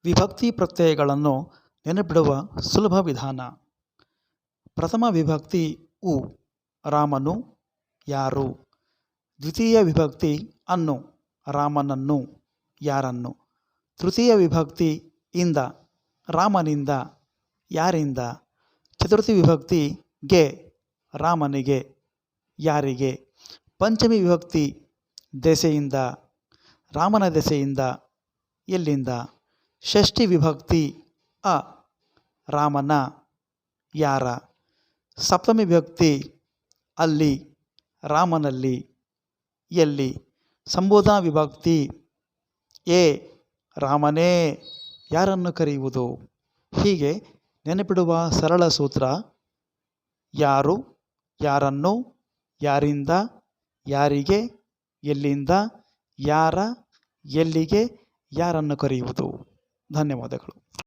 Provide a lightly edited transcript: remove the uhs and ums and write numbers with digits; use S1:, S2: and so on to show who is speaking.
S1: ವಿಭಕ್ತಿ ಪ್ರತ್ಯಯಗಳನ್ನು ನೆನಪಿಡುವ ಸುಲಭ ವಿಧಾನ. ಪ್ರಥಮ ವಿಭಕ್ತಿ ಉ, ರಾಮನು, ಯಾರು. ದ್ವಿತೀಯ ವಿಭಕ್ತಿ ಅನ್ನು, ರಾಮನನ್ನು, ಯಾರನ್ನು. ತೃತೀಯ ವಿಭಕ್ತಿ ಇಂದ, ರಾಮನಿಂದ, ಯಾರಿಂದ. ಚತುರ್ಥಿ ವಿಭಕ್ತಿ ಗೆ, ರಾಮನಿಗೆ, ಯಾರಿಗೆ. ಪಂಚಮಿ ವಿಭಕ್ತಿ ದೆಸೆಯಿಂದ, ರಾಮನ ದೆಸೆಯಿಂದ, ಎಲ್ಲಿಂದ. ಷಷ್ಠಿ ವಿಭಕ್ತಿ ಅ, ರಾಮನ, ಯಾರ. ಸಪ್ತಮಿ ವಿಭಕ್ತಿ ಅಲ್ಲಿ, ರಾಮನಲ್ಲಿ, ಎಲ್ಲಿ. ಸಂಬೋಧನಾ ವಿಭಕ್ತಿ ಎ, ರಾಮನೇ, ಯಾರನ್ನು ಕರೆಯುವುದು. ಹೀಗೆ ನೆನಪಿಡುವ ಸರಳ ಸೂತ್ರ: ಯಾರು, ಯಾರನ್ನು, ಯಾರಿಂದ, ಯಾರಿಗೆ, ಎಲ್ಲಿಂದ, ಯಾರ, ಎಲ್ಲಿಗೆ, ಯಾರನ್ನು ಕರೆಯುವುದು. ಧನ್ಯವಾದಗಳು.